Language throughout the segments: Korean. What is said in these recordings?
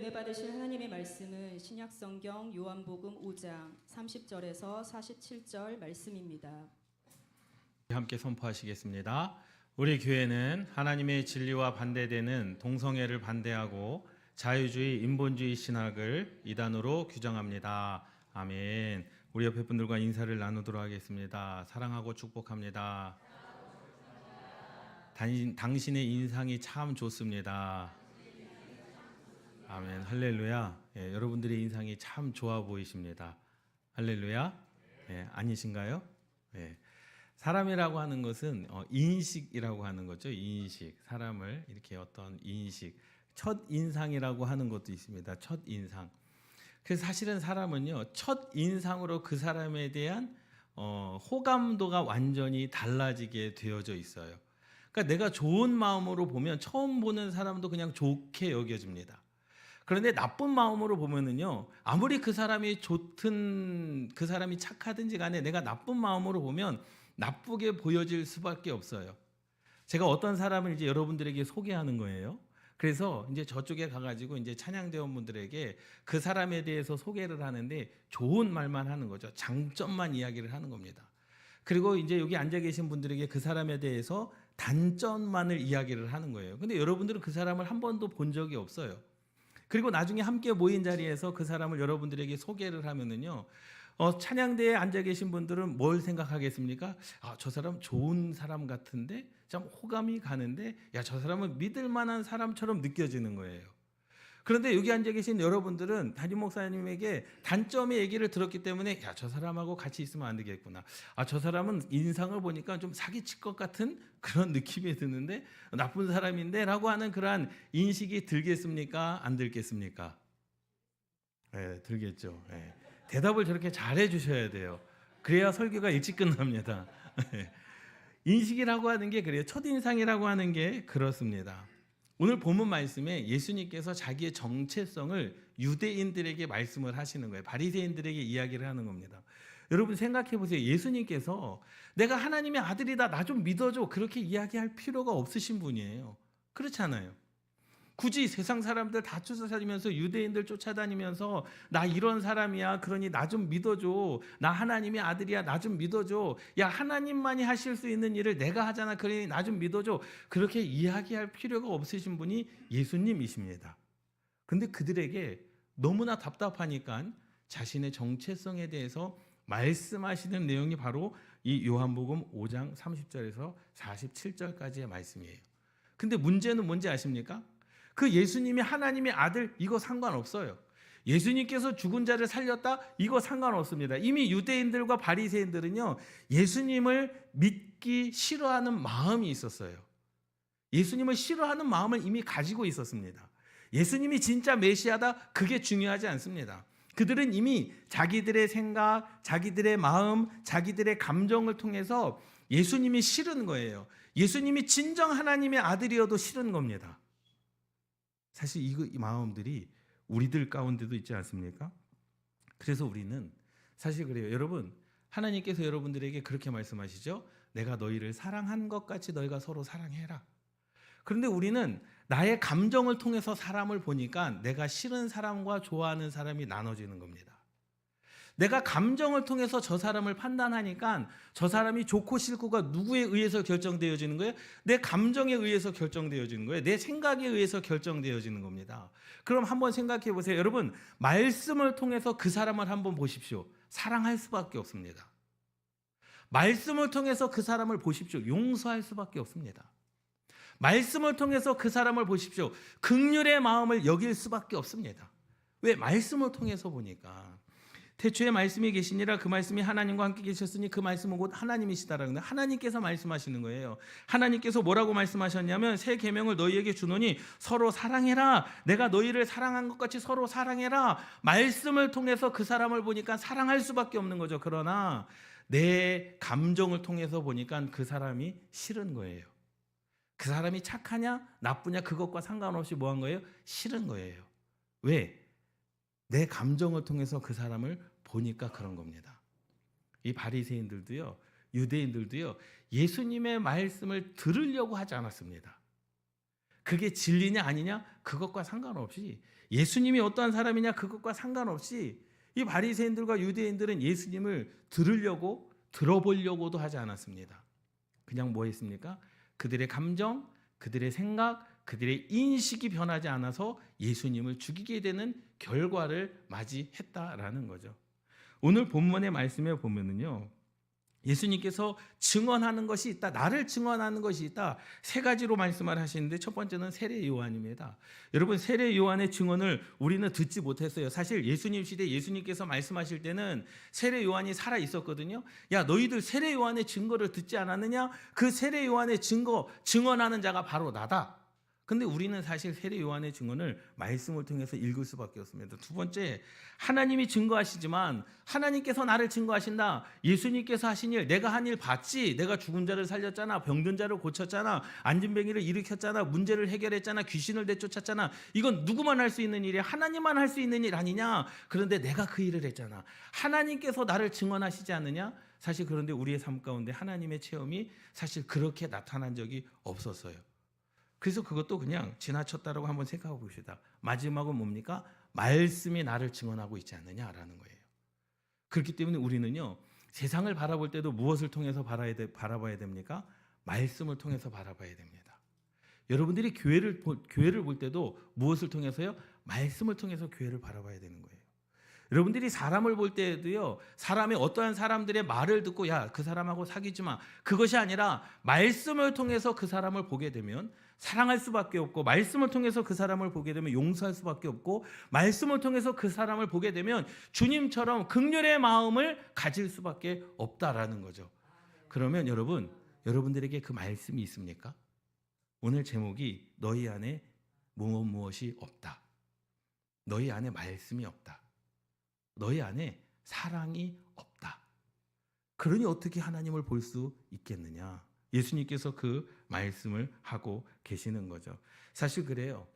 은혜 받으실 하나님의 말씀은 신약성경 요한복음 5장 30절에서 47절 말씀입니다. 함께 선포하시겠습니다. 우리 교회는 하나님의 진리와 반대되는 동성애를 반대하고 자유주의, 인본주의 신학을 이단으로 규정합니다. 아멘. 우리 옆에 분들과 인사를 나누도록 하겠습니다. 사랑하고 축복합니다. 당신의 인상이 참 좋습니다. 아멘. 할렐루야. 예, 여러분들의 인상이 참 좋아 보이십니다. 할렐루야. 예, 아니신가요? 예. 사람이라고 하는 것은 인식이라고 하는 거죠. 인식. 사람을 이렇게 어떤 인식. 첫 인상이라고 하는 것도 있습니다. 첫 인상. 그래서 사실은 사람은요, 첫 인상으로 그 사람에 대한 호감도가 완전히 달라지게 되어져 있어요. 그러니까 내가 좋은 마음으로 보면 처음 보는 사람도 그냥 좋게 여겨집니다. 그런데 나쁜 마음으로 보면은요, 아무리 그 사람이 좋든 그 사람이 착하든지 간에 내가 나쁜 마음으로 보면 나쁘게 보여질 수밖에 없어요. 제가 어떤 사람을 이제 여러분들에게 소개하는 거예요. 그래서 이제 저쪽에 가가지고 이제 찬양대원분들에게 그 사람에 대해서 소개를 하는데 좋은 말만 하는 거죠. 장점만 이야기를 하는 겁니다. 그리고 이제 여기 앉아 계신 분들에게 그 사람에 대해서 단점만을 이야기를 하는 거예요. 근데 여러분들은 그 사람을 한 번도 본 적이 없어요. 그리고 나중에 함께 모인 자리에서 그 사람을 여러분들에게 소개를 하면은요, 찬양대에 앉아 계신 분들은 뭘 생각하겠습니까? 아, 저 사람 좋은 사람 같은데, 참 호감이 가는데, 야, 저 사람은 믿을 만한 사람처럼 느껴지는 거예요. 그런데 여기 앉아 계신 여러분들은 담임 목사님에게 단점의 얘기를 들었기 때문에, 야, 저 사람하고 같이 있으면 안 되겠구나. 아, 저 사람은 인상을 보니까 좀 사기칠 것 같은 그런 느낌이 드는데 나쁜 사람인데 라고 하는 그러한 인식이 들겠습니까? 안 들겠습니까? 네, 들겠죠. 네. 대답을 저렇게 잘해 주셔야 돼요. 그래야 설교가 일찍 끝납니다. 인식이라고 하는 게 그래요. 첫인상이라고 하는 게 그렇습니다. 오늘 본문 말씀에 예수님께서 자기의 정체성을 유대인들에게 말씀을 하시는 거예요. 바리새인들에게 이야기를 하는 겁니다. 여러분 생각해 보세요. 예수님께서 내가 하나님의 아들이다, 나 좀 믿어줘, 그렇게 이야기할 필요가 없으신 분이에요. 그렇잖아요. 굳이 세상 사람들 다 쫓아다니면서 유대인들 쫓아다니면서 나 이런 사람이야, 그러니 나 좀 믿어줘, 나 하나님의 아들이야, 나 좀 믿어줘, 야 하나님만이 하실 수 있는 일을 내가 하잖아, 그러니 나 좀 믿어줘, 그렇게 이야기할 필요가 없으신 분이 예수님이십니다. 근데 그들에게 너무나 답답하니까 자신의 정체성에 대해서 말씀하시는 내용이 바로 이 요한복음 5장 30절에서 47절까지의 말씀이에요. 근데 문제는 뭔지 아십니까? 그 예수님이 하나님의 아들, 이거 상관없어요. 예수님께서 죽은 자를 살렸다, 이거 상관없습니다. 이미 유대인들과 바리새인들은요, 예수님을 믿기 싫어하는 마음이 있었어요. 예수님을 싫어하는 마음을 이미 가지고 있었습니다. 예수님이 진짜 메시아다, 그게 중요하지 않습니다. 그들은 이미 자기들의 생각, 자기들의 마음, 자기들의 감정을 통해서 예수님이 싫은 거예요. 예수님이 진정 하나님의 아들이어도 싫은 겁니다. 사실 이 마음들이 우리들 가운데도 있지 않습니까? 그래서 우리는 사실 그래요. 여러분, 하나님께서 여러분들에게 그렇게 말씀하시죠. 내가 너희를 사랑한 것 같이 너희가 서로 사랑해라. 그런데 우리는 나의 감정을 통해서 사람을 보니까 내가 싫은 사람과 좋아하는 사람이 나눠지는 겁니다. 내가 감정을 통해서 저 사람을 판단하니까 저 사람이 좋고 싫고가 누구에 의해서 결정되어지는 거예요? 내 감정에 의해서 결정되어지는 거예요. 내 생각에 의해서 결정되어지는 겁니다. 그럼 한번 생각해 보세요. 여러분, 말씀을 통해서 그 사람을 한번 보십시오. 사랑할 수밖에 없습니다. 말씀을 통해서 그 사람을 보십시오. 용서할 수밖에 없습니다. 말씀을 통해서 그 사람을 보십시오. 긍휼의 마음을 여길 수밖에 없습니다. 왜? 말씀을 통해서 보니까. 태초에 말씀이 계시니라, 그 말씀이 하나님과 함께 계셨으니 그 말씀은 곧 하나님이시다라는 거예요. 하나님께서 말씀하시는 거예요. 하나님께서 뭐라고 말씀하셨냐면 새 계명을 너희에게 주노니 서로 사랑해라. 내가 너희를 사랑한 것 같이 서로 사랑해라. 말씀을 통해서 그 사람을 보니까 사랑할 수밖에 없는 거죠. 그러나 내 감정을 통해서 보니까 그 사람이 싫은 거예요. 그 사람이 착하냐 나쁘냐 그것과 상관없이 뭐 한 거예요? 싫은 거예요. 왜? 내 감정을 통해서 그 사람을 보니까 그런 겁니다. 이 바리새인들도요, 유대인들도요, 예수님의 말씀을 들으려고 하지 않았습니다. 그게 진리냐 아니냐 그것과 상관없이 예수님이 어떠한 사람이냐 그것과 상관없이 이 바리새인들과 유대인들은 예수님을 들으려고 들어보려고도 하지 않았습니다. 그냥 뭐 했습니까? 그들의 감정, 그들의 생각, 그들의 인식이 변하지 않아서 예수님을 죽이게 되는 결과를 맞이했다라는 거죠. 오늘 본문의 말씀에 보면은요, 예수님께서 증언하는 것이 있다, 나를 증언하는 것이 있다, 세 가지로 말씀을 하시는데 첫 번째는 세례 요한입니다. 여러분, 세례 요한의 증언을 우리는 듣지 못했어요. 사실 예수님 시대 예수님께서 말씀하실 때는 세례 요한이 살아 있었거든요. 야, 너희들 세례 요한의 증거를 듣지 않았느냐? 그 세례 요한의 증언하는 자가 바로 나다. 근데 우리는 사실 세례 요한의 증언을 말씀을 통해서 읽을 수밖에 없습니다. 두 번째, 하나님이 증거하시지만 하나님께서 나를 증거하신다. 예수님께서 하신 일, 내가 한 일 봤지. 내가 죽은 자를 살렸잖아. 병든 자를 고쳤잖아. 안진뱅이를 일으켰잖아. 문제를 해결했잖아. 귀신을 내쫓았잖아. 이건 누구만 할 수 있는 일이야? 하나님만 할 수 있는 일 아니냐? 그런데 내가 그 일을 했잖아. 하나님께서 나를 증언하시지 않느냐? 사실 그런데 우리의 삶 가운데 하나님의 체험이 사실 그렇게 나타난 적이 없었어요. 그래서 그것도 그냥 지나쳤다라고 한번 생각해 봅시다. 마지막은 뭡니까? 말씀이 나를 증언하고 있지 않느냐라는 거예요. 그렇기 때문에 우리는요, 세상을 바라볼 때도 무엇을 통해서 바라봐야 됩니까? 말씀을 통해서 바라봐야 됩니다. 여러분들이 교회를 볼 때도 무엇을 통해서요? 말씀을 통해서 교회를 바라봐야 되는 거예요. 여러분들이 사람을 볼 때에도요, 사람의 어떠한 사람들의 말을 듣고 야, 그 사람하고 사귀지 마, 그것이 아니라 말씀을 통해서 그 사람을 보게 되면 사랑할 수밖에 없고, 말씀을 통해서 그 사람을 보게 되면 용서할 수밖에 없고, 말씀을 통해서 그 사람을 보게 되면 주님처럼 긍휼의 마음을 가질 수밖에 없다라는 거죠. 그러면 여러분들에게 그 말씀이 있습니까? 오늘 제목이 너희 안에 무엇이 없다. 너희 안에 말씀이 없다. 너희 안에 사랑이 없다. 그러니 어떻게 하나님을 볼 수 있겠느냐? 예수님께서 그 말씀을 하고 계시는 거죠. 사실 그래요.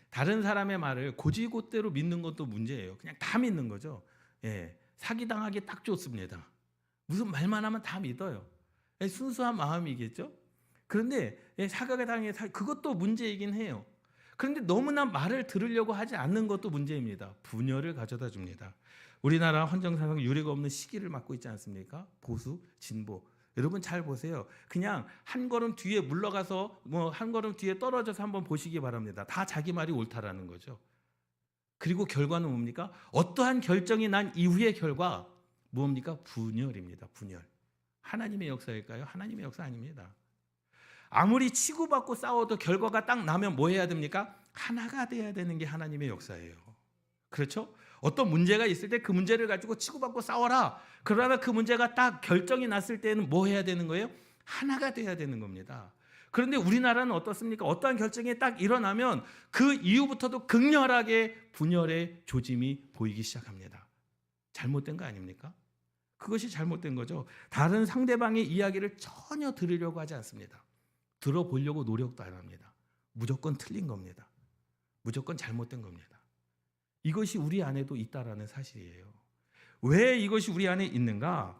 다른 사람의 말을 고지고대로 믿는 것도 문제예요. 그냥 다 믿는 거죠. 예, 사기당하기 딱 좋습니다. 무슨 말만 하면 다 믿어요. 예, 순수한 마음이겠죠. 그런데 사각에 당해 그것도 문제이긴 해요. 그런데 너무나 말을 들으려고 하지 않는 것도 문제입니다. 분열을 가져다 줍니다. 우리나라 헌정사상 유례가 없는 시기를 맞고 있지 않습니까? 보수, 진보. 여러분 잘 보세요. 그냥 한 걸음 뒤에 물러가서 한 걸음 뒤에 떨어져서 한번 보시기 바랍니다. 다 자기 말이 옳다라는 거죠. 그리고 결과는 뭡니까? 어떠한 결정이 난 이후의 결과 뭡니까? 분열입니다. 분열. 하나님의 역사일까요? 하나님의 역사 아닙니다. 아무리 치고받고 싸워도 결과가 딱 나면 뭐 해야 됩니까? 하나가 돼야 되는 게 하나님의 역사예요. 그렇죠? 어떤 문제가 있을 때 그 문제를 가지고 치고받고 싸워라. 그러나 그 문제가 딱 결정이 났을 때는 뭐 해야 되는 거예요? 하나가 돼야 되는 겁니다. 그런데 우리나라는 어떻습니까? 어떠한 결정이 딱 일어나면 그 이후부터도 극렬하게 분열의 조짐이 보이기 시작합니다. 잘못된 거 아닙니까? 그것이 잘못된 거죠. 다른 상대방의 이야기를 전혀 들으려고 하지 않습니다. 들어보려고 노력도 안 합니다. 무조건 틀린 겁니다. 무조건 잘못된 겁니다. 이것이 우리 안에도 있다라는 사실이에요. 왜 이것이 우리 안에 있는가?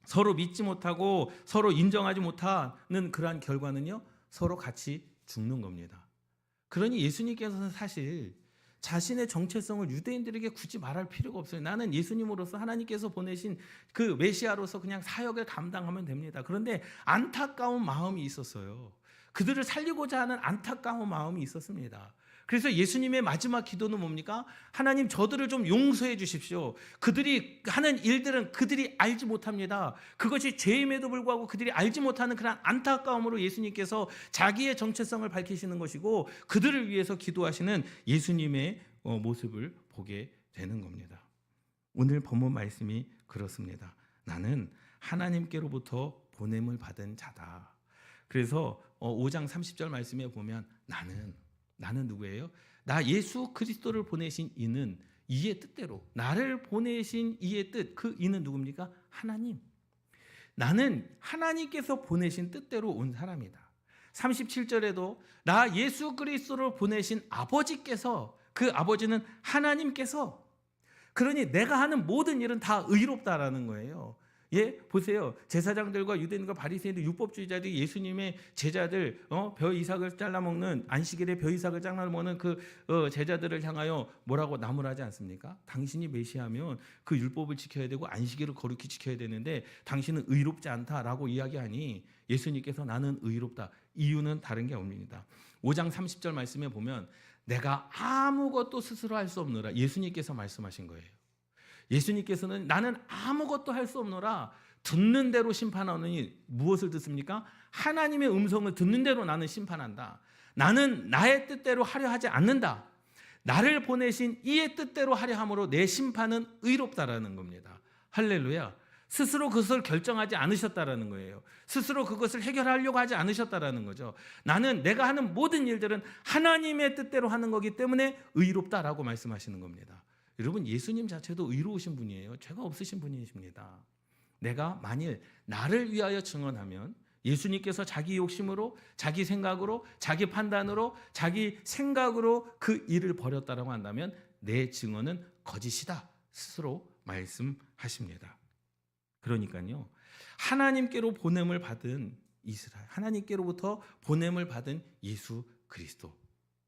서로 믿지 못하고 서로 인정하지 못하는 그러한 결과는요, 서로 같이 죽는 겁니다. 그러니 예수님께서는 사실 자신의 정체성을 유대인들에게 굳이 말할 필요가 없어요. 나는 예수님으로서 하나님께서 보내신 그 메시아로서 그냥 사역을 감당하면 됩니다. 그런데 안타까운 마음이 있었어요. 그들을 살리고자 하는 안타까운 마음이 있었습니다. 그래서 예수님의 마지막 기도는 뭡니까? 하나님, 저들을 좀 용서해 주십시오. 그들이 하는 일들은 그들이 알지 못합니다. 그것이 죄임에도 불구하고 그들이 알지 못하는 그런 안타까움으로 예수님께서 자기의 정체성을 밝히시는 것이고, 그들을 위해서 기도하시는 예수님의 모습을 보게 되는 겁니다. 오늘 본문 말씀이 그렇습니다. 나는 하나님께로부터 보냄을 받은 자다. 그래서 5장 30절 말씀에 보면 나는 누구예요? 나 예수 그리스도를 보내신 이는 이의 뜻대로, 나를 보내신 이의 뜻, 그 이는 누굽니까? 하나님. 나는 하나님께서 보내신 뜻대로 온 사람이다. 37절에도 나 예수 그리스도를 보내신 아버지께서, 그 아버지는 하나님께서, 그러니 내가 하는 모든 일은 다 의롭다라는 거예요. 예, 보세요. 제사장들과 유대인과 바리새인들, 율법주의자들이 예수님의 제자들, 벼 이삭을 잘라 먹는, 안식일에 벼 이삭을 잘라 먹는 그 제자들을 향하여 뭐라고 나무라지 않습니까? 당신이 메시아면 그 율법을 지켜야 되고 안식일을 거룩히 지켜야 되는데 당신은 의롭지 않다라고 이야기하니 예수님께서 나는 의롭다. 이유는 다른 게 없습니다. 5장 30절 말씀에 보면 내가 아무것도 스스로 할 수 없노라. 예수님께서 말씀하신 거예요. 예수님께서는 나는 아무것도 할 수 없노라. 듣는 대로 심판하느니 무엇을 듣습니까? 하나님의 음성을 듣는 대로 나는 심판한다. 나는 나의 뜻대로 하려 하지 않는다. 나를 보내신 이의 뜻대로 하려 함으로 내 심판은 의롭다라는 겁니다. 할렐루야. 스스로 그것을 결정하지 않으셨다라는 거예요. 스스로 그것을 해결하려고 하지 않으셨다라는 거죠. 나는 내가 하는 모든 일들은 하나님의 뜻대로 하는 거기 때문에 의롭다라고 말씀하시는 겁니다. 여러분, 예수님 자체도 의로우신 분이에요. 죄가 없으신 분이십니다. 내가 만일 나를 위하여 증언하면 예수님께서 자기 욕심으로, 자기 생각으로, 자기 판단으로, 자기 생각으로 그 일을 벌였다라고 한다면 내 증언은 거짓이다 스스로 말씀하십니다. 그러니까요, 하나님께로 보냄을 받은 이스라엘, 하나님께로부터 보냄을 받은 예수 그리스도,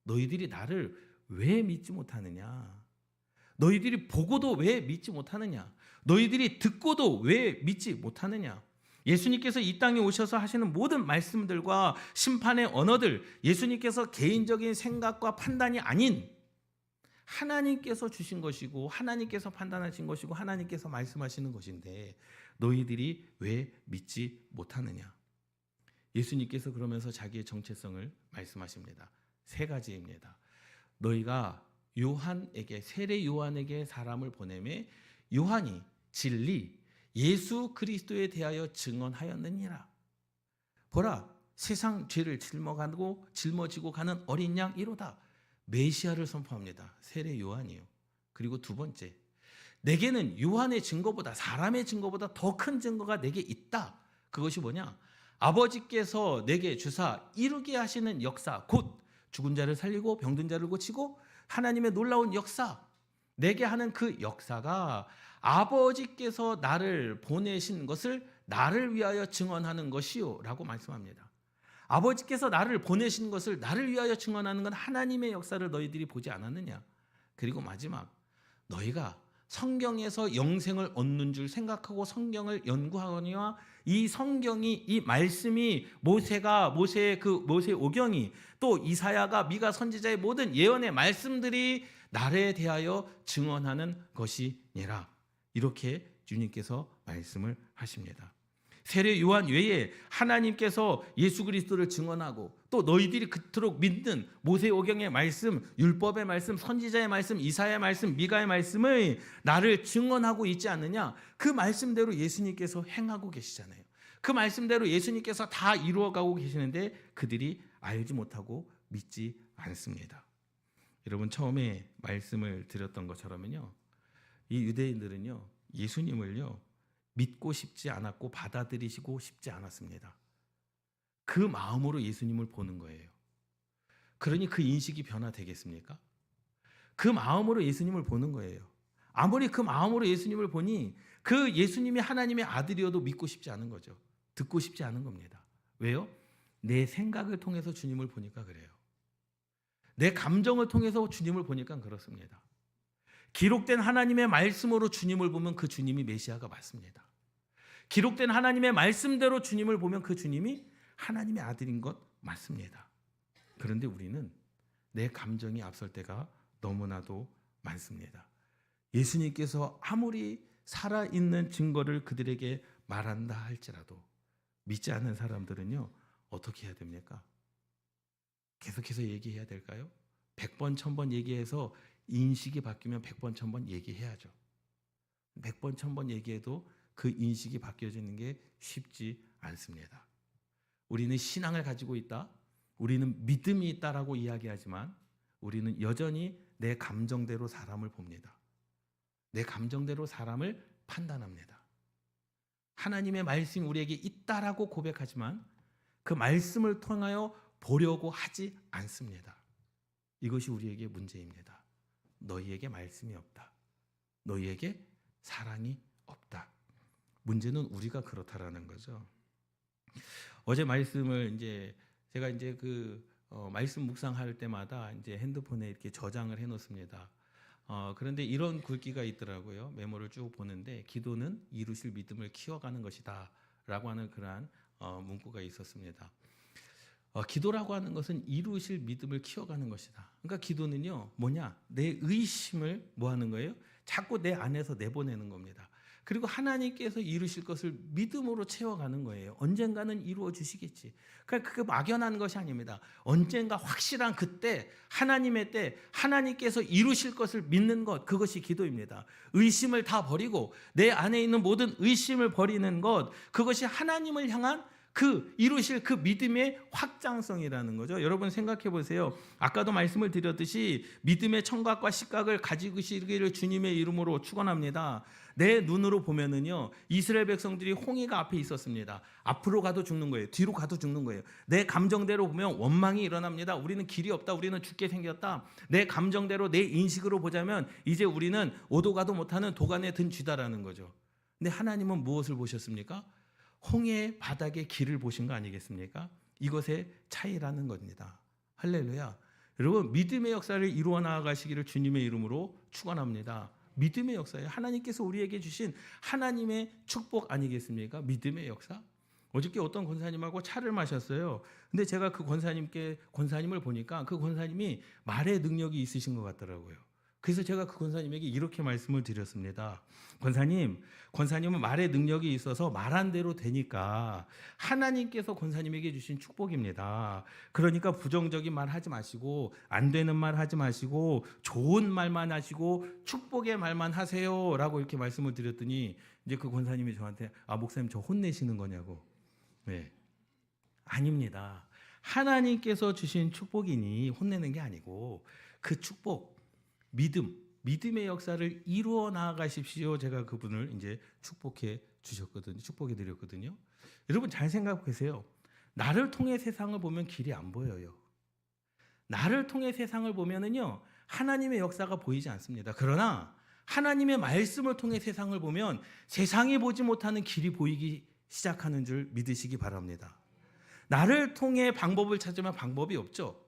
너희들이 나를 왜 믿지 못하느냐? 너희들이 보고도 왜 믿지 못하느냐? 너희들이 듣고도 왜 믿지 못하느냐? 예수님께서 이 땅에 오셔서 하시는 모든 말씀들과 심판의 언어들, 예수님께서 개인적인 생각과 판단이 아닌 하나님께서 주신 것이고 하나님께서 판단하신 것이고 하나님께서 말씀하시는 것인데 너희들이 왜 믿지 못하느냐? 예수님께서 그러면서 자기의 정체성을 말씀하십니다. 3가지입니다. 너희가 요한에게, 세례 요한에게 사람을 보내매 요한이 진리 예수 그리스도에 대하여 증언하였느니라. 보라, 세상 죄를 짊어지고 가는 어린 양 이로다. 메시아를 선포합니다. 세례 요한이요. 그리고 2번째, 내게는 요한의 증거보다, 사람의 증거보다 더 큰 증거가 내게 있다. 그것이 뭐냐? 아버지께서 내게 주사 이루게 하시는 역사, 곧 죽은 자를 살리고 병든 자를 고치고 하나님의 놀라운 역사, 내게 하는 그 역사가 아버지께서 나를 보내신 것을 나를 위하여 증언하는 것이요 라고 말씀합니다. 아버지께서 나를 보내신 것을 나를 위하여 증언하는 건 하나님의 역사를 너희들이 보지 않았느냐? 그리고 마지막, 너희가 성경에서 영생을 얻는 줄 생각하고 성경을 연구하거니와 이 성경이, 이 말씀이 모세의 오경이, 또 이사야가 미가 선지자의 모든 예언의 말씀들이 나를 대하여 증언하는 것이니라. 이렇게 주님께서 말씀을 하십니다. 세례 요한 외에 하나님께서 예수 그리스도를 증언하고 또 너희들이 그토록 믿는 모세 오경의 말씀, 율법의 말씀, 선지자의 말씀, 이사야의 말씀, 미가의 말씀을 나를 증언하고 있지 않느냐? 그 말씀대로 예수님께서 행하고 계시잖아요. 그 말씀대로 예수님께서 다 이루어가고 계시는데 그들이 알지 못하고 믿지 않습니다. 여러분, 처음에 말씀을 드렸던 것처럼요, 이 유대인들은요, 예수님을요 믿고 싶지 않았고 받아들이시고 싶지 않았습니다. 그 마음으로 예수님을 보는 거예요. 그러니 그 인식이 변화되겠습니까? 그 마음으로 예수님을 보는 거예요. 아무리 그 마음으로 예수님을 보니 그 예수님이 하나님의 아들이어도 믿고 싶지 않은 거죠. 듣고 싶지 않은 겁니다. 왜요? 내 생각을 통해서 주님을 보니까 그래요. 내 감정을 통해서 주님을 보니까 그렇습니다. 기록된 하나님의 말씀으로 주님을 보면 그 주님이 메시아가 맞습니다. 기록된 하나님의 말씀대로 주님을 보면 그 주님이 하나님의 아들인 것 맞습니다. 그런데 우리는 내 감정이 앞설 때가 너무나도 많습니다. 예수님께서 아무리 살아있는 증거를 그들에게 말한다 할지라도 믿지 않는 사람들은요, 어떻게 해야 됩니까? 계속해서 얘기해야 될까요? 100번, 1000번 얘기해서 인식이 바뀌면 100번, 1000번 얘기해야죠. 100번, 1000번 얘기해도 그 인식이 바뀌어지는 게 쉽지 않습니다. 우리는 신앙을 가지고 있다, 우리는 믿음이 있다라고 이야기하지만 우리는 여전히 내 감정대로 사람을 봅니다. 내 감정대로 사람을 판단합니다. 하나님의 말씀이 우리에게 있다라고 고백하지만 그 말씀을 통하여 보려고 하지 않습니다. 이것이 우리에게 문제입니다. 너희에게 말씀이 없다. 너희에게 사랑이 없다. 문제는 우리가 그렇다라는 거죠. 어제 말씀을 이제 제가 이제 말씀 묵상할 때마다 이제 핸드폰에 이렇게 저장을 해 놓습니다. 그런데 이런 글귀가 있더라고요. 메모를 쭉 보는데 기도는 이루실 믿음을 키워가는 것이다라고 하는 그러한 문구가 있었습니다. 기도라고 하는 것은 이루실 믿음을 키워가는 것이다. 그러니까 기도는요, 뭐냐? 내 의심을 뭐 하는 거예요? 자꾸 내 안에서 내보내는 겁니다. 그리고 하나님께서 이루실 것을 믿음으로 채워가는 거예요. 언젠가는 이루어 주시겠지. 그러니까 그게 막연한 것이 아닙니다. 언젠가 확실한 그때, 하나님의 때, 하나님께서 이루실 것을 믿는 것, 그것이 기도입니다. 의심을 다 버리고 내 안에 있는 모든 의심을 버리는 것, 그것이 하나님을 향한 이루실 그 믿음의 확장성이라는 거죠. 여러분 생각해 보세요. 아까도 말씀을 드렸듯이 믿음의 청각과 시각을 가지시기를 주님의 이름으로 축원합니다. 내 눈으로 보면은요, 이스라엘 백성들이 홍해가 앞에 있었습니다. 앞으로 가도 죽는 거예요. 뒤로 가도 죽는 거예요. 내 감정대로 보면 원망이 일어납니다. 우리는 길이 없다. 우리는 죽게 생겼다. 내 감정대로, 내 인식으로 보자면 이제 우리는 오도 가도 못하는 도간에 든 쥐다라는 거죠. 근데 하나님은 무엇을 보셨습니까? 홍해 바닥의 길을 보신 거 아니겠습니까? 이것의 차이라는 겁니다. 할렐루야. 여러분, 믿음의 역사를 이루어 나아가시기를 주님의 이름으로 축원합니다. 믿음의 역사예요. 하나님께서 우리에게 주신 하나님의 축복 아니겠습니까? 믿음의 역사. 어저께 어떤 권사님하고 차를 마셨어요. 근데 제가 그 권사님을 보니까 그 권사님이 말의 능력이 있으신 것 같더라고요. 그래서 제가 그 권사님에게 이렇게 말씀을 드렸습니다. 권사님은 말의 능력이 있어서 말한 대로 되니까 하나님께서 권사님에게 주신 축복입니다. 그러니까 부정적인 말 하지 마시고, 안 되는 말 하지 마시고, 좋은 말만 하시고 축복의 말만 하세요라고 이렇게 말씀을 드렸더니 이제 그 권사님이 저한테 목사님 저 혼내시는 거냐고. 네. 아닙니다. 하나님께서 주신 축복이니 혼내는 게 아니고 그 축복, 믿음의 역사를 이루어 나아가십시오. 제가 그분을 이제 축복해 드렸거든요. 여러분 잘 생각하세요. 나를 통해 세상을 보면 길이 안 보여요. 나를 통해 세상을 보면은요, 하나님의 역사가 보이지 않습니다. 그러나 하나님의 말씀을 통해 세상을 보면 세상이 보지 못하는 길이 보이기 시작하는 줄 믿으시기 바랍니다. 나를 통해 방법을 찾으면 방법이 없죠.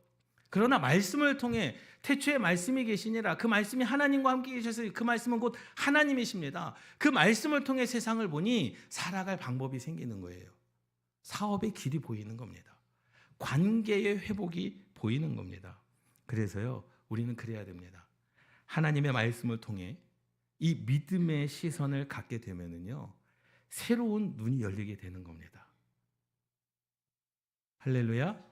그러나 말씀을 통해 태초에 말씀이 계시니라, 그 말씀이 하나님과 함께 계셔서 그 말씀은 곧 하나님이십니다. 그 말씀을 통해 세상을 보니 살아갈 방법이 생기는 거예요. 사업의 길이 보이는 겁니다. 관계의 회복이 보이는 겁니다. 그래서요, 우리는 그래야 됩니다. 하나님의 말씀을 통해 이 믿음의 시선을 갖게 되면은요, 새로운 눈이 열리게 되는 겁니다. 할렐루야?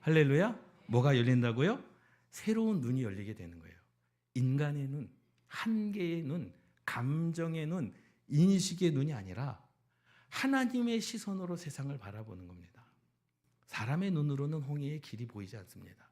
할렐루야? 뭐가 열린다고요? 새로운 눈이 열리게 되는 거예요. 인간의 눈, 한계의 눈, 감정의 눈, 인식의 눈이 아니라 하나님의 시선으로 세상을 바라보는 겁니다. 사람의 눈으로는 홍해의 길이 보이지 않습니다.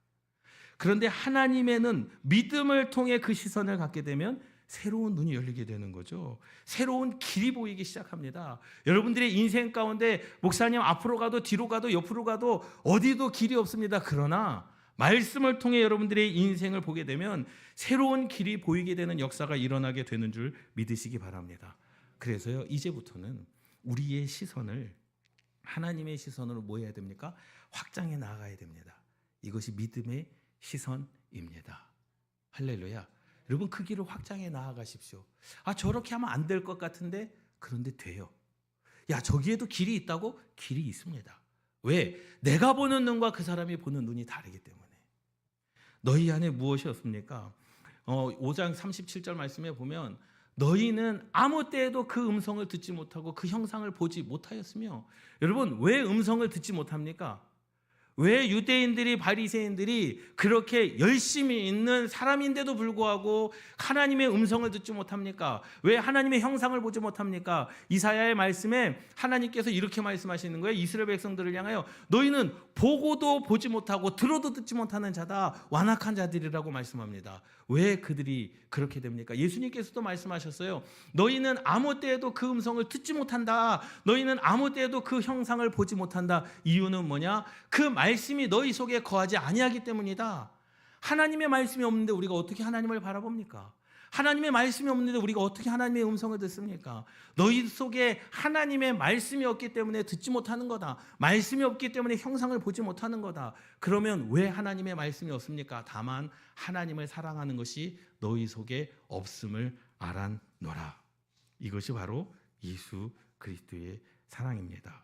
그런데 하나님의 눈, 믿음을 통해 그 시선을 갖게 되면 새로운 눈이 열리게 되는 거죠. 새로운 길이 보이기 시작합니다. 여러분들의 인생 가운데 목사님 앞으로 가도 뒤로 가도 옆으로 가도 어디도 길이 없습니다. 그러나 말씀을 통해 여러분들의 인생을 보게 되면 새로운 길이 보이게 되는 역사가 일어나게 되는 줄 믿으시기 바랍니다. 그래서요, 이제부터는 우리의 시선을 하나님의 시선으로 뭐 해야 됩니까? 확장해 나가야 됩니다. 이것이 믿음의 시선입니다. 할렐루야. 여러분 그 길을 확장해 나아가십시오. 저렇게 하면 안 될 것 같은데, 그런데 돼요. 저기에도 길이 있다고? 길이 있습니다. 왜? 내가 보는 눈과 그 사람이 보는 눈이 다르기 때문에. 너희 안에 무엇이 없습니까? 5장 37절 말씀에 보면 너희는 아무 때에도 그 음성을 듣지 못하고 그 형상을 보지 못하였으며. 여러분 왜 음성을 듣지 못합니까? 왜 유대인들이, 바리새인들이 그렇게 열심히 있는 사람인데도 불구하고 하나님의 음성을 듣지 못합니까? 왜 하나님의 형상을 보지 못합니까? 이사야의 말씀에 하나님께서 이렇게 말씀하시는 거예요. 이스라엘 백성들을 향하여 너희는 보고도 보지 못하고 들어도 듣지 못하는 자다, 완악한 자들이라고 말씀합니다. 왜 그들이 그렇게 됩니까? 예수님께서도 말씀하셨어요. 너희는 아무 때에도 그 음성을 듣지 못한다. 너희는 아무 때에도 그 형상을 보지 못한다. 이유는 뭐냐? 그 말씀이 너희 속에 거하지 아니하기 때문이다. 하나님의 말씀이 없는데 우리가 어떻게 하나님을 바라봅니까? 하나님의 말씀이 없는데 우리가 어떻게 하나님의 음성을 듣습니까? 너희 속에 하나님의 말씀이 없기 때문에 듣지 못하는 거다. 말씀이 없기 때문에 형상을 보지 못하는 거다. 그러면 왜 하나님의 말씀이 없습니까? 다만 하나님을 사랑하는 것이 너희 속에 없음을 알았노라. 이것이 바로 예수 그리스도의 사랑입니다.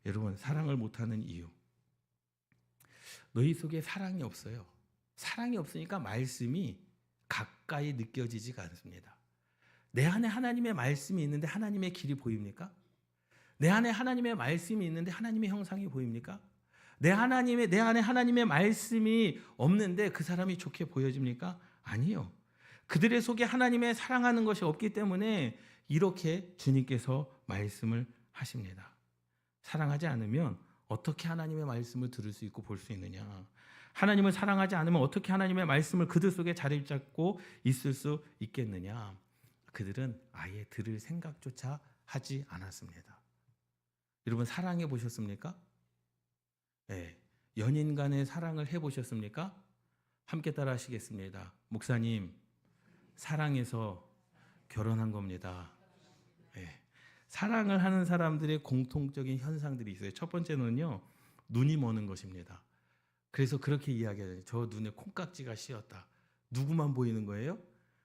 여러분, 사랑을 못하는 이유, 너희 속에 사랑이 없어요. 사랑이 없으니까 말씀이 가까이 느껴지지가 않습니다. 내 안에 하나님의 말씀이 있는데 하나님의 길이 보입니까? 내 안에 하나님의 말씀이 있는데 하나님의 형상이 보입니까? 내 안에 하나님의 말씀이 없는데 그 사람이 좋게 보여집니까? 아니요. 그들의 속에 하나님의 사랑하는 것이 없기 때문에 이렇게 주님께서 말씀을 하십니다. 사랑하지 않으면 어떻게 하나님의 말씀을 들을 수 있고 볼 수 있느냐? 하나님을 사랑하지 않으면 어떻게 하나님의 말씀을 그들 속에 자리 잡고 있을 수 있겠느냐? 그들은 아예 들을 생각조차 하지 않았습니다. 여러분, 사랑해 보셨습니까? 네. 연인 간의 사랑을 해 보셨습니까? 함께 따라 하시겠습니다. 목사님, 사랑해서 결혼한 겁니다. 네. 사랑을 하는 사람들의 공통적인 현상들이 있어요. 첫 번째는요, 눈이 머는 것입니다. 그래서 그렇게 이야기해요. 저 눈에 콩깍지가 씌었다. 누구만 보이는 거예요?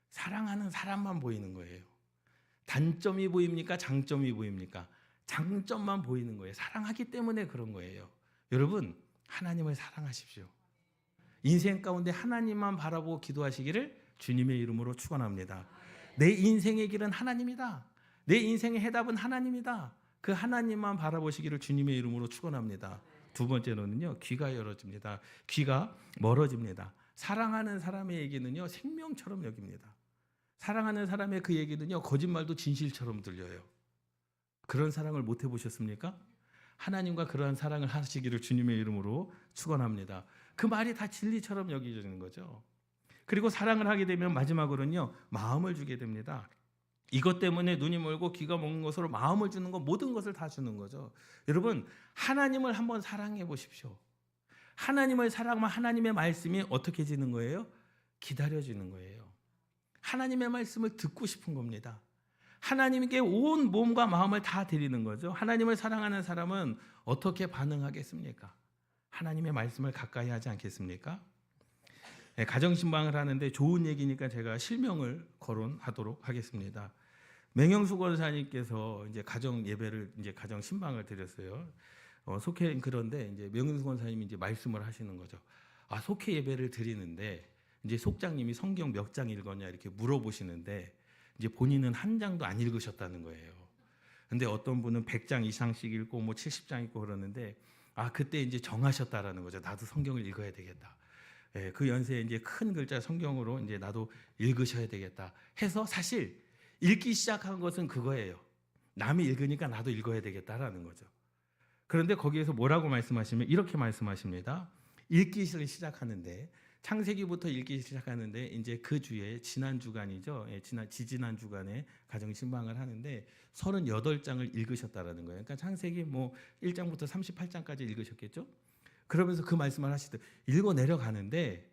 사랑하는 사람만 보이는 거예요. 단점이 보입니까? 장점이 보입니까? 장점만 보이는 거예요. 사랑하기 때문에 그런 거예요. 여러분, 하나님을 사랑하십시오. 인생 가운데 하나님만 바라보고 기도하시기를 주님의 이름으로 축원합니다. 내 인생의 길은 하나님이다. 내 인생의 해답은 하나님이다. 그 하나님만 바라보시기를 주님의 이름으로 축원합니다. 두 번째로는요, 귀가 열어집니다. 귀가 멀어집니다. 사랑하는 사람의 얘기는요, 생명처럼 여깁니다. 사랑하는 사람의 그 얘기는요, 거짓말도 진실처럼 들려요. 그런 사랑을 못 해보셨습니까? 하나님과 그러한 사랑을 하시기를 주님의 이름으로 축원합니다. 그 말이 다 진리처럼 여겨지는 거죠. 그리고 사랑을 하게 되면 마지막으로는요, 마음을 주게 됩니다. 이것 때문에 눈이 멀고 귀가 먹는 것으로 마음을 주는 것, 모든 것을 다 주는 거죠. 여러분, 하나님을 한번 사랑해 보십시오. 하나님을 사랑하면 하나님의 말씀이 어떻게 지는 거예요? 기다려지는 거예요. 하나님의 말씀을 듣고 싶은 겁니다. 하나님께 온 몸과 마음을 다 드리는 거죠. 하나님을 사랑하는 사람은 어떻게 반응하겠습니까? 하나님의 말씀을 가까이 하지 않겠습니까? 네, 가정신방을 하는데 좋은 얘기니까 제가 실명을 거론하도록 하겠습니다. 맹영수 권사님께서 이제 가정 예배를 이제 가정 신방을 드렸어요. 속회 그런데 이제 맹영수 권사님이 이제 말씀을 하시는 거죠. 아, 속회 예배를 드리는데 이제 속장님이 성경 몇 장 읽었냐 이렇게 물어보시는데 이제 본인은 한 장도 안 읽으셨다는 거예요. 근데 어떤 분은 100장 이상씩 읽고 뭐 70장 읽고 그러는데 아, 그때 이제 정하셨다라는 거죠. 나도 성경을 읽어야 되겠다. 예, 그 연세에 이제 큰 글자 성경으로 이제 나도 읽으셔야 되겠다 해서 사실 읽기 시작한 것은 그거예요. 남이 읽으니까 나도 읽어야 되겠다라는 거죠. 그런데 거기에서 뭐라고 말씀하시면 이렇게 말씀하십니다. 읽기를 시작하는데 창세기부터 읽기 시작하는데 이제 그 주에 지난 주간이죠. 예, 지난 주간에 가정 신방을 하는데 38장을 읽으셨다라는 거예요. 그러니까 창세기 뭐 1장부터 38장까지 읽으셨겠죠? 그러면서 그 말씀을 하시듯 읽어 내려가는데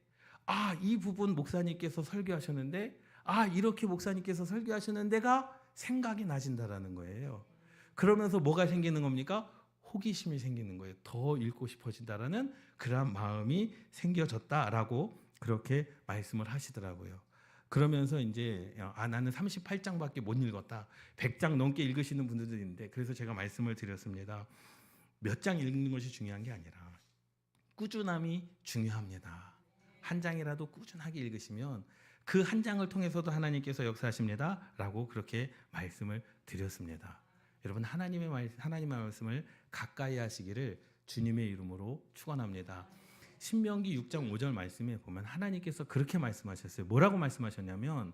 아, 이 부분 목사님께서 설교하셨는데 아, 이렇게 목사님께서 설교하시는 데가 생각이 나신다라는 거예요. 그러면서 뭐가 생기는 겁니까? 호기심이 생기는 거예요. 더 읽고 싶어진다라는 그런 마음이 생겨졌다라고 그렇게 말씀을 하시더라고요. 그러면서 이제 아, 나는 38장밖에 못 읽었다. 100장 넘게 읽으시는 분들도 있는데 그래서 제가 말씀을 드렸습니다. 몇 장 읽는 것이 중요한 게 아니라 꾸준함이 중요합니다. 한 장이라도 꾸준하게 읽으시면 그 한 장을 통해서도 하나님께서 역사하십니다. 라고 그렇게 말씀을 드렸습니다. 여러분, 하나님의 말씀을 가까이 하시기를 주님의 이름으로 축원합니다. 신명기 6장 5절 말씀에 보면 하나님께서 그렇게 말씀하셨어요. 뭐라고 말씀하셨냐면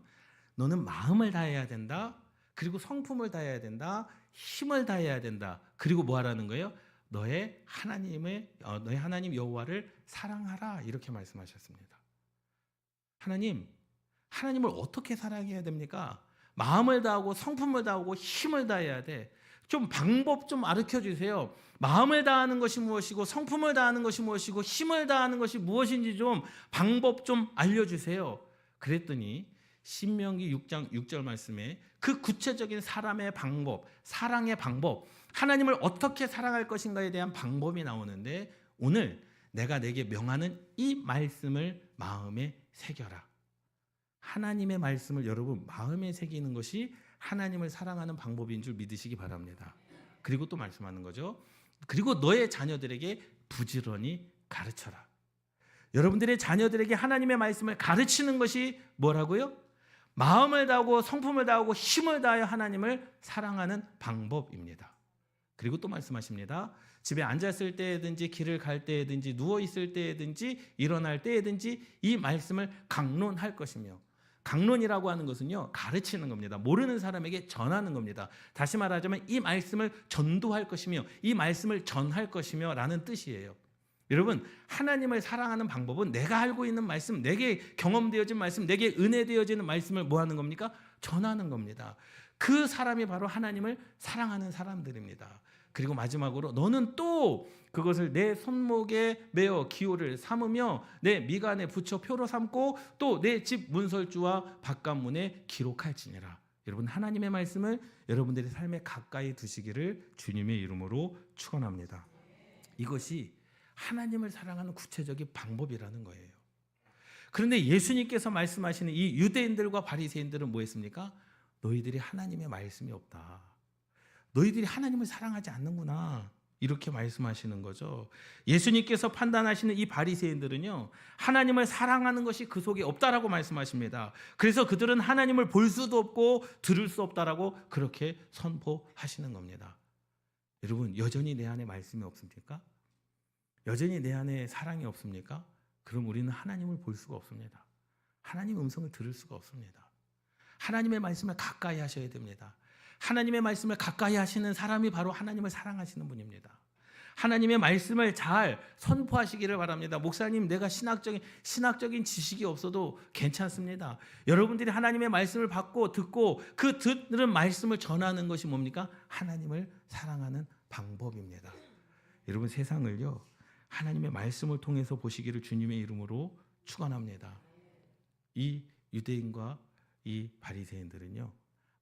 너는 마음을 다해야 된다. 그리고 성품을 다해야 된다. 힘을 다해야 된다. 그리고 뭐 하라는 거예요? 너의 하나님 여호와를 사랑하라. 이렇게 말씀하셨습니다. 하나님을 어떻게 사랑해야 됩니까? 마음을 다하고 성품을 다하고 힘을 다해야 돼. 좀 방법 좀 가르쳐 주세요. 마음을 다하는 것이 무엇이고 성품을 다하는 것이 무엇이고 힘을 다하는 것이 무엇인지 좀 방법 좀 알려주세요. 그랬더니 신명기 6장 6절 말씀에 그 구체적인 사람의 방법, 사랑의 방법, 하나님을 어떻게 사랑할 것인가에 대한 방법이 나오는데 오늘 내가 내게 명하는 이 말씀을 마음에 새겨라. 하나님의 말씀을 여러분 마음에 새기는 것이 하나님을 사랑하는 방법인 줄 믿으시기 바랍니다. 그리고 또 말씀하는 거죠. 그리고 너의 자녀들에게 부지런히 가르쳐라. 여러분들의 자녀들에게 하나님의 말씀을 가르치는 것이 뭐라고요? 마음을 다하고 성품을 다하고 힘을 다하여 하나님을 사랑하는 방법입니다. 그리고 또 말씀하십니다. 집에 앉았을 때든지 길을 갈 때든지 누워 있을 때든지 일어날 때든지 이 말씀을 강론할 것이며, 강론이라고 하는 것은요, 가르치는 겁니다. 모르는 사람에게 전하는 겁니다. 다시 말하자면 이 말씀을 전도할 것이며 이 말씀을 전할 것이며 라는 뜻이에요. 여러분, 하나님을 사랑하는 방법은 내가 알고 있는 말씀, 내게 경험되어진 말씀, 내게 은혜되어지는 말씀을 뭐 하는 겁니까? 전하는 겁니다. 그 사람이 바로 하나님을 사랑하는 사람들입니다. 그리고 마지막으로 너는 또 그것을 내 손목에 매어 기호를 삼으며 내 미간에 붙여 표로 삼고 또 내 집 문설주와 바깥문에 기록할지니라. 여러분, 하나님의 말씀을 여러분들의 삶에 가까이 두시기를 주님의 이름으로 축원합니다. 이것이 하나님을 사랑하는 구체적인 방법이라는 거예요. 그런데 예수님께서 말씀하시는 이 유대인들과 바리새인들은 뭐 했습니까? 너희들이 하나님의 말씀이 없다. 너희들이 하나님을 사랑하지 않는구나. 이렇게 말씀하시는 거죠. 예수님께서 판단하시는 이 바리새인들은요, 하나님을 사랑하는 것이 그 속에 없다라고 말씀하십니다. 그래서 그들은 하나님을 볼 수도 없고 들을 수 없다라고 그렇게 선포하시는 겁니다. 여러분, 여전히 내 안에 말씀이 없습니까? 여전히 내 안에 사랑이 없습니까? 그럼 우리는 하나님을 볼 수가 없습니다. 하나님의 음성을 들을 수가 없습니다. 하나님의 말씀을 가까이 하셔야 됩니다. 하나님의 말씀을 가까이 하시는 사람이 바로 하나님을 사랑하시는 분입니다. 하나님의 말씀을 잘 선포하시기를 바랍니다. 목사님, 내가 신학적인 지식이 없어도 괜찮습니다. 여러분들이 하나님의 말씀을 받고 듣고 그 들은 말씀을 전하는 것이 뭡니까? 하나님을 사랑하는 방법입니다. 여러분, 세상을요, 하나님의 말씀을 통해서 보시기를 주님의 이름으로 축원합니다. 이 유대인과 이 바리새인들은요,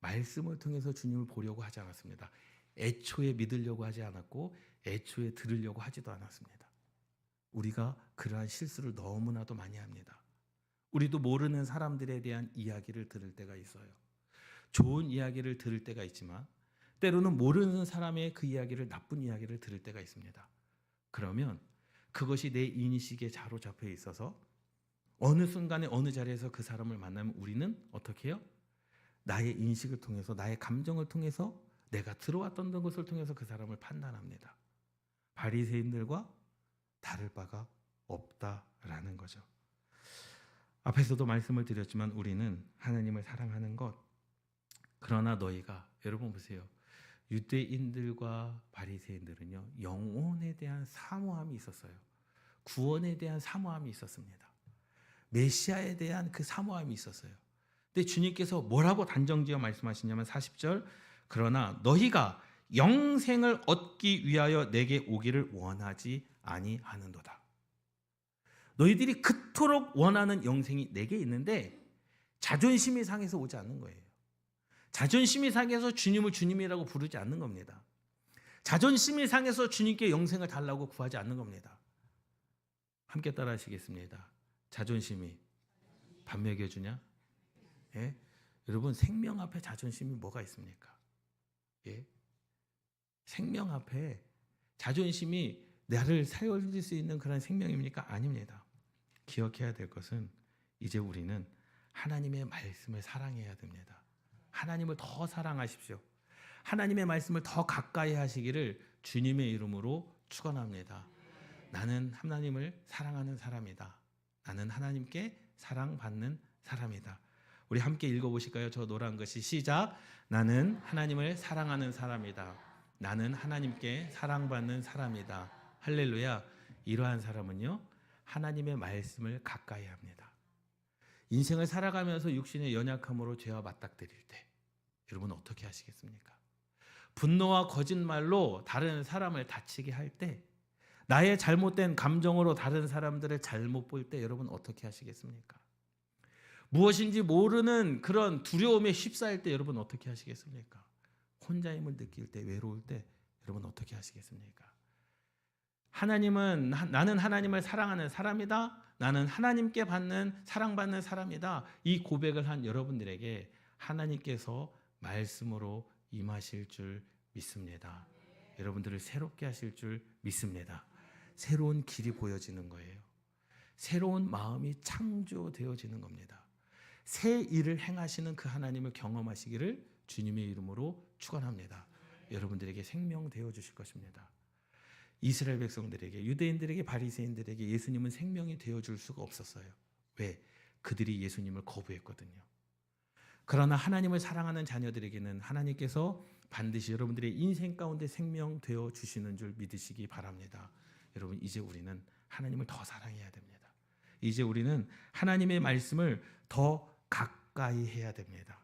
말씀을 통해서 주님을 보려고 하지 않았습니다. 애초에 믿으려고 하지 않았고 애초에 들으려고 하지도 않았습니다. 우리가 그러한 실수를 너무나도 많이 합니다. 우리도 모르는 사람들에 대한 이야기를 들을 때가 있어요. 좋은 이야기를 들을 때가 있지만 때로는 모르는 사람의 그 이야기를, 나쁜 이야기를 들을 때가 있습니다. 그러면 그것이 내 인식에 사로잡혀 있어서 어느 순간에 어느 자리에서 그 사람을 만나면 우리는 어떻게 해요? 나의 인식을 통해서, 나의 감정을 통해서, 내가 들어왔던 것을 통해서 그 사람을 판단합니다. 바리새인들과 다를 바가 없다라는 거죠. 앞에서도 말씀을 드렸지만 우리는 하나님을 사랑하는 것, 그러나 너희가, 여러분 보세요. 유대인들과 바리새인들은요, 영혼에 대한 사모함이 있었어요. 구원에 대한 사모함이 있었습니다. 메시아에 대한 그 사모함이 있었어요. 근데 주님께서 뭐라고 단정지어 말씀하시냐면 40절, 그러나 너희가 영생을 얻기 위하여 내게 오기를 원하지 아니하는도다. 너희들이 그토록 원하는 영생이 내게 있는데 자존심이 상해서 오지 않는 거예요. 자존심이 상해서 주님을 주님이라고 부르지 않는 겁니다. 자존심이 상해서 주님께 영생을 달라고 구하지 않는 겁니다. 함께 따라 하시겠습니다. 자존심이 밥 먹여주냐? 예? 여러분, 생명 앞에 자존심이 뭐가 있습니까? 예? 생명 앞에 자존심이 나를 살릴 수 있는 그런 생명입니까? 아닙니다. 기억해야 될 것은 이제 우리는 하나님의 말씀을 사랑해야 됩니다. 하나님을 더 사랑하십시오. 하나님의 말씀을 더 가까이 하시기를 주님의 이름으로 축원합니다. 나는 하나님을 사랑하는 사람이다. 나는 하나님께 사랑받는 사람이다. 우리 함께 읽어보실까요? 저 노란 것이 시작. 나는 하나님을 사랑하는 사람이다. 나는 하나님께 사랑받는 사람이다. 할렐루야. 이러한 사람은요, 하나님의 말씀을 가까이 합니다. 인생을 살아가면서 육신의 연약함으로 죄와 맞닥뜨릴 때 여러분 어떻게 하시겠습니까? 분노와 거짓말로 다른 사람을 다치게 할 때, 나의 잘못된 감정으로 다른 사람들을 잘못 볼 때 여러분 어떻게 하시겠습니까? 무엇인지 모르는 그런 두려움에 휩싸일 때 여러분 어떻게 하시겠습니까? 혼자임을 느낄 때, 외로울 때 여러분 어떻게 하시겠습니까? 하나님은 나는 하나님을 사랑하는 사람이다. 나는 하나님께 사랑받는 사람이다. 이 고백을 한 여러분들에게 하나님께서 말씀으로 임하실 줄 믿습니다. 여러분들을 새롭게 하실 줄 믿습니다. 새로운 길이 보여지는 거예요. 새로운 마음이 창조되어지는 겁니다. 새 일을 행하시는 그 하나님을 경험하시기를 주님의 이름으로 축원합니다. 여러분들에게 생명 되어 주실 것입니다. 이스라엘 백성들에게, 유대인들에게, 바리새인들에게 예수님은 생명이 되어 줄 수가 없었어요. 왜? 그들이 예수님을 거부했거든요. 그러나 하나님을 사랑하는 자녀들에게는 하나님께서 반드시 여러분들의 인생 가운데 생명 되어 주시는 줄 믿으시기 바랍니다. 여러분, 이제 우리는 하나님을 더 사랑해야 됩니다. 이제 우리는 하나님의 말씀을 더 가까이 해야 됩니다.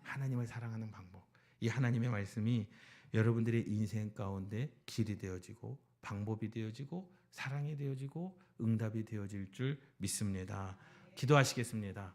하나님을 사랑하는 방법. 이 하나님의 말씀이 여러분들의 인생 가운데 길이 되어지고 방법이 되어지고 사랑이 되어지고 응답이 되어질 줄 믿습니다. 기도하시겠습니다.